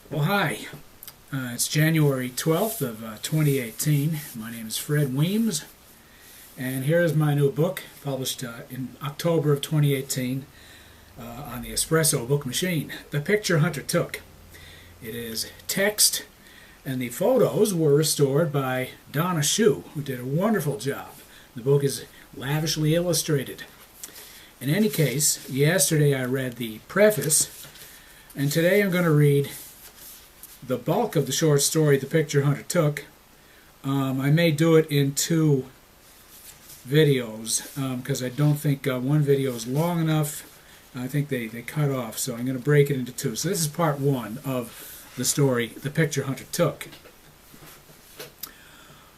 Well, hi. It's January 12th of 2018. My name is Fred Wemyss, and here is my new book, published in October of 2018 on the espresso book machine, The Picture Hunter Took. It is text, and the photos were restored by Donna Shue, who did a wonderful job. The book is lavishly illustrated. In any case, yesterday I read the preface, and today I'm going to read the bulk of the short story The Picture Hunter Took. I may do it in two videos because I don't think one video is long enough. I think they cut off, so I'm going to break it into two. So this is part one of the story The Picture Hunter Took.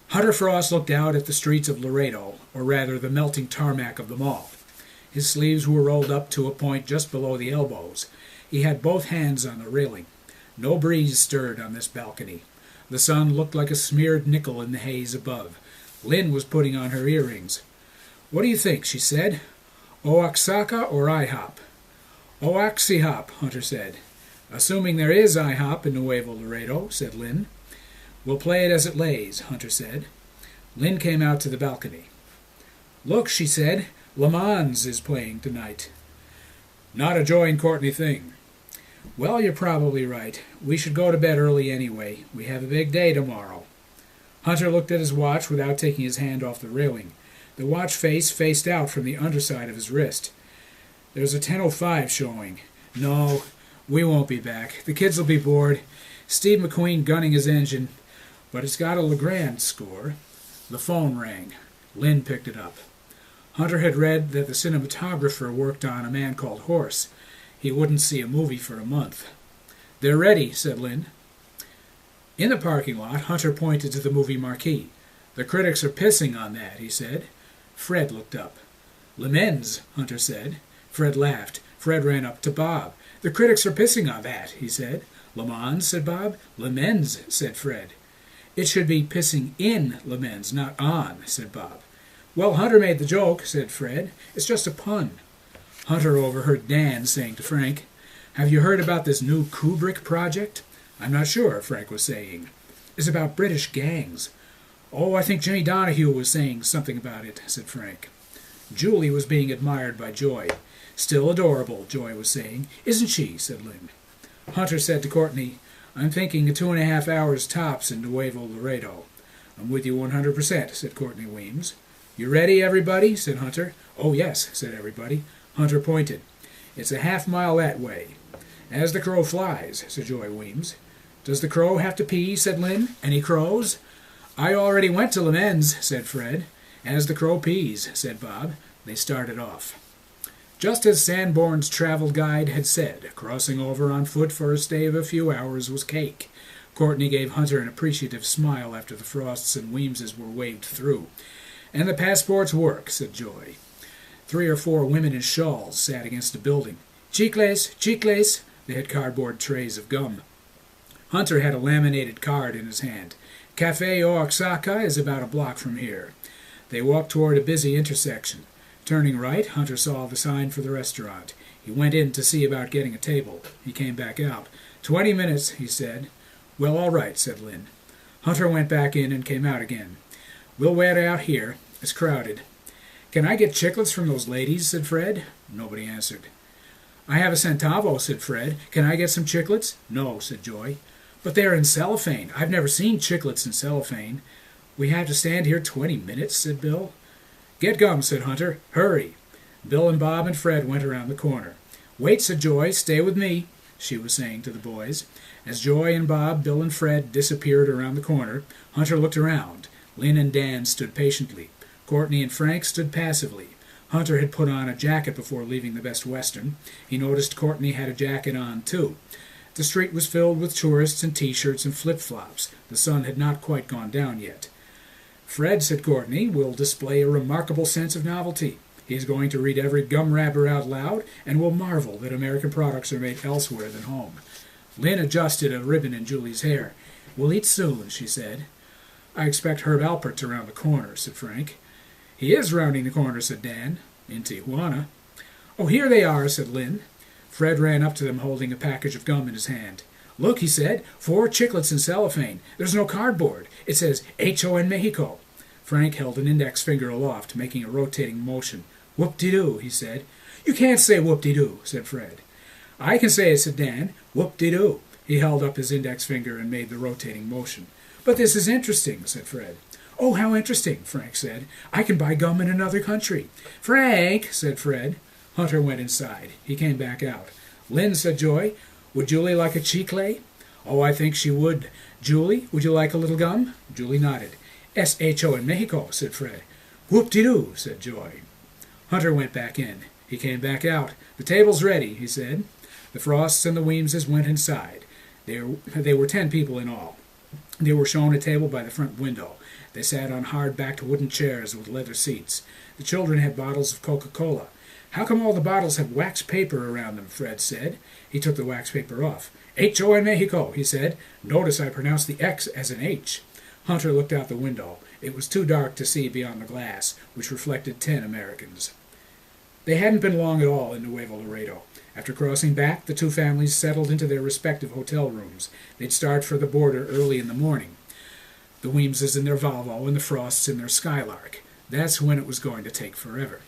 Hunter Frost looked out at the streets of Laredo, or rather the melting tarmac of the mall. His sleeves were rolled up to a point just below the elbows. He had both hands on the railing. No breeze stirred on this balcony. The sun looked like a smeared nickel in the haze above. Lynn was putting on her earrings. "What do you think?" she said. "Oaxaca or IHOP?" "Oaxihop," Hunter said. "Assuming there is IHOP in Nuevo Laredo," said Lynn. "We'll play it as it lays," Hunter said. Lynn came out to the balcony. "Look," she said, "Le Mans is playing tonight." "Not a Joy and Courtney thing." "Well, you're probably right. We should go to bed early anyway. We have a big day tomorrow." Hunter looked at his watch without taking his hand off the railing. The watch face faced out from the underside of his wrist. "There's a 10:05 showing. No, we won't be back. The kids will be bored. Steve McQueen gunning his engine. But it's got a Legrand score." The phone rang. Lynn picked it up. Hunter had read that the cinematographer worked on A Man Called Horse. He wouldn't see a movie for a month. "They're ready," said Lynn. In the parking lot, Hunter pointed to the movie marquee. "The critics are pissing on that," he said. Fred looked up. "Le Mans," Hunter said. Fred laughed. Fred ran up to Bob. "The critics are pissing on that," he said. "Le Mans," said Bob. "Le Mans," said Fred. "It should be pissing in Le Mans, not on," said Bob. "Well, Hunter made the joke," said Fred. "It's just a pun." Hunter overheard Dan saying to Frank, "Have you heard about this new Kubrick project?" "I'm not sure," Frank was saying. "It's about British gangs." "Oh, I think Jimmy Donahue was saying something about it," said Frank. Julie was being admired by Joy. "Still adorable," Joy was saying. "Isn't she?" said Lynn. Hunter said to Courtney, "I'm thinking 2.5 hours tops in Nuevo Laredo." "I'm with you 100%, said Courtney Weems. "You ready, everybody?" said Hunter. "Oh, yes," said everybody. Hunter pointed. "It's a half-mile that way." "As the crow flies," said Joy Weems. "Does the crow have to pee?" said Lynn. "Any crows?" "I already went to Le Mans," said Fred. "As the crow pees," said Bob. They started off. Just as Sanborn's travel guide had said, crossing over on foot for a stay of a few hours was cake. Courtney gave Hunter an appreciative smile after the Frosts and Weemses were waved through. "And the passports work," said Joy. 3 or 4 women in shawls sat against a building. "Chicles, chicles!" They had cardboard trays of gum. Hunter had a laminated card in his hand. "Café Oaxaca is about a block from here." They walked toward a busy intersection. Turning right, Hunter saw the sign for the restaurant. He went in to see about getting a table. He came back out. 20 minutes, he said. "Well, all right," said Lynn. Hunter went back in and came out again. "We'll wait out here. It's crowded." "Can I get chiclets from those ladies?" said Fred. Nobody answered. "I have a centavo," said Fred. "Can I get some chiclets?" "No," said Joy. "But they're in cellophane. I've never seen chiclets in cellophane." "We have to stand here 20 minutes, said Bill. "Get gum," said Hunter. "Hurry." Bill and Bob and Fred went around the corner. "Wait," said Joy. "Stay with me," she was saying to the boys. As Joy and Bob, Bill and Fred disappeared around the corner, Hunter looked around. Lynn and Dan stood patiently. Courtney and Frank stood passively. Hunter had put on a jacket before leaving the Best Western. He noticed Courtney had a jacket on, too. The street was filled with tourists in T-shirts and flip-flops. The sun had not quite gone down yet. "Fred," said Courtney, "will display a remarkable sense of novelty. He is going to read every gum wrapper out loud and will marvel that American products are made elsewhere than home." Lynn adjusted a ribbon in Julie's hair. "We'll eat soon," she said. "I expect Herb Alpert's around the corner," said Frank. "He is rounding the corner," said Dan. "In Tijuana." "Oh, here they are," said Lynn. Fred ran up to them holding a package of gum in his hand. Look, he said, 4 chiclets in cellophane. There's no cardboard. It says H.O.N. Mexico. Frank held an index finger aloft, making a rotating motion. Whoop-de-doo, he said. You can't say whoop-de-doo, said Fred. I can say it, said Dan. Whoop-de-doo. He held up his index finger and made the rotating motion. But this is interesting, said Fred. Oh, how interesting, Frank said. I can buy gum in another country. Frank, said Fred. Hunter went inside. He came back out. Lynn, said Joy, would Julie like a chicle? Oh, I think she would. Julie, would you like a little gum? Julie nodded. S.H.O. in Mexico, said Fred. Whoop-de-doo, said Joy. Hunter went back in. He came back out. The table's ready, he said. The Frosts and the Wemysses went inside. They were 10 people in all. They were shown a table by the front window. They sat on hard-backed wooden chairs with leather seats. The children had bottles of Coca-Cola. How come all the bottles have wax paper around them? Fred said. He took the wax paper off. H.O. in Mexico, he said. Notice I pronounced the X as an H. Hunter looked out the window. It was too dark to see beyond the glass, which reflected 10 Americans. They hadn't been long at all in Nuevo Laredo. After crossing back, the 2 families settled into their respective hotel rooms. They'd start for the border early in the morning. The Wemysses in their Volvo and the Frosts in their Skylark. That's when it was going to take forever.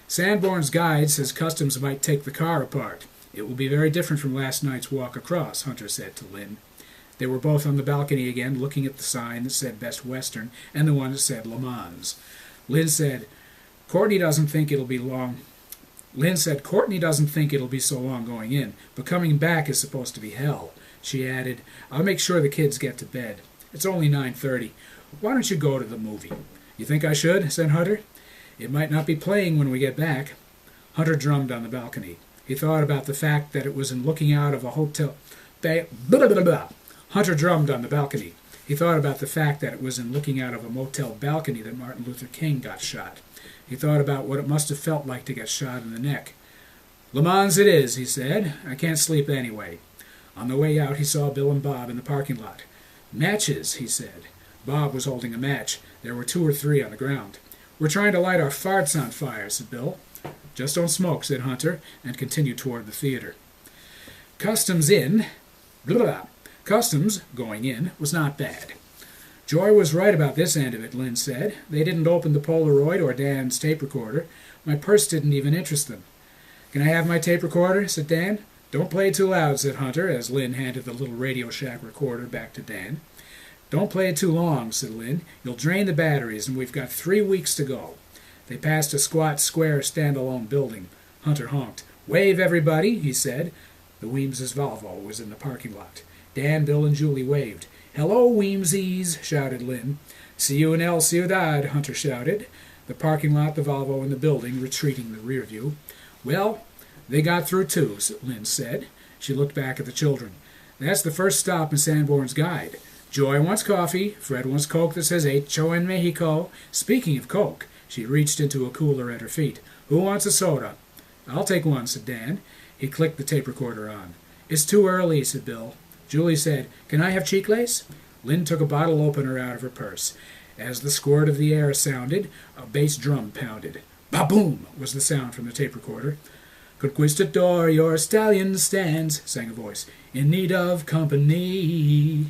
Sanborn's guide says customs might take the car apart. It will be very different from last night's walk across, Hunter said to Lynn. They were both on the balcony again, looking at the sign that said Best Western and the one that said Le Mans. Lynn said, Courtney doesn't think it'll be so long going in, but coming back is supposed to be hell. She added, I'll make sure the kids get to bed. It's only 9:30. Why don't you go to the movie? You think I should? Said Hunter. It might not be playing when we get back. Hunter drummed on the balcony. He thought about the fact that it was in looking out of a hotel... Hunter drummed on the balcony. He thought about the fact that it was in looking out of a motel balcony that Martin Luther King got shot. He thought about what it must have felt like to get shot in the neck. Le Mans it is, he said. I can't sleep anyway. On the way out, he saw Bill and Bob in the parking lot. Matches, he said. Bob was holding a match. There were 2 or 3 on the ground. We're trying to light our farts on fire, said Bill. Just don't smoke, said Hunter, and continued toward the theater. Customs going in, was not bad. Joy was right about this end of it, Lynn said. They didn't open the Polaroid or Dan's tape recorder. My purse didn't even interest them. Can I have my tape recorder? Said Dan. Don't play it too loud, said Hunter, as Lynn handed the little Radio Shack recorder back to Dan. Don't play it too long, said Lynn. You'll drain the batteries, and we've got 3 weeks to go. They passed a squat, square, standalone building. Hunter honked. Wave, everybody, he said. The Wemyss' Volvo was in the parking lot. Dan, Bill, and Julie waved. Hello, Wemyssies, shouted Lynn. See you in El Ciudad, Hunter shouted. The parking lot, the Volvo, and the building retreating the rear view. Well, they got through too, Lynn said. She looked back at the children. That's the first stop in Sanborn's guide. Joy wants coffee. Fred wants Coke that says H.O.N. Mexico. Speaking of Coke, she reached into a cooler at her feet. Who wants a soda? I'll take one, said Dan. He clicked the tape recorder on. It's too early, said Bill. Julie said, Can I have chicles? Lynn took a bottle opener out of her purse. As the squirt of the air sounded, a bass drum pounded. Ba-boom was the sound from the tape recorder. Conquistador, your stallion stands, sang a voice, in need of company.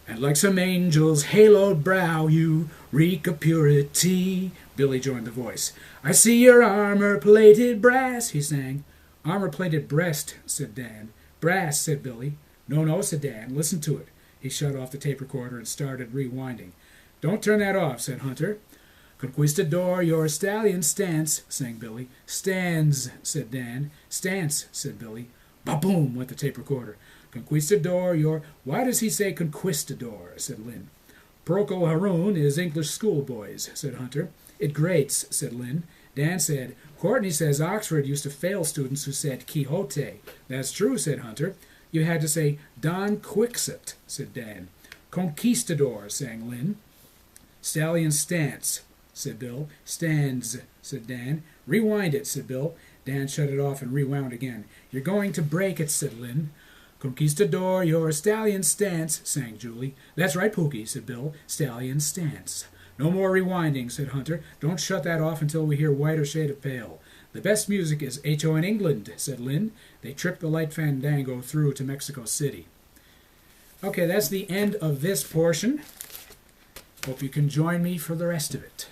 And like some angel's haloed brow, you reek of purity. Billy joined the voice. I see your armor-plated brass, he sang. Armor-plated breast, said Dan. Brass, said Billy. No, said Dan. Listen to it. He shut off the tape recorder and started rewinding. Don't turn that off, said Hunter. Conquistador, your stallion stance, sang Billy. Stands, said Dan. Stance, said Billy. Ba-boom went the tape recorder. Conquistador, your... Why does he say conquistador, said Lynn. Procol Haroon is English schoolboys, said Hunter. It grates, said Lynn. Dan said, Courtney says Oxford used to fail students who said Quixote. That's true, said Hunter. You had to say Don Quixote, said Dan. Conquistador, sang Lynn. Stallion stance, said Bill. Stands, said Dan. Rewind it, said Bill. Dan shut it off and rewound again. You're going to break it, said Lynn. Conquistador, your stallion stance, sang Julie. That's right, Pookie, said Bill. Stallion stance. No more rewinding, said Hunter. Don't shut that off until we hear White or Shade of Pale. The best music is H.O. in England, said Lynn. They tripped the light fandango through to Mexico City. Okay, that's the end of this portion. Hope you can join me for the rest of it.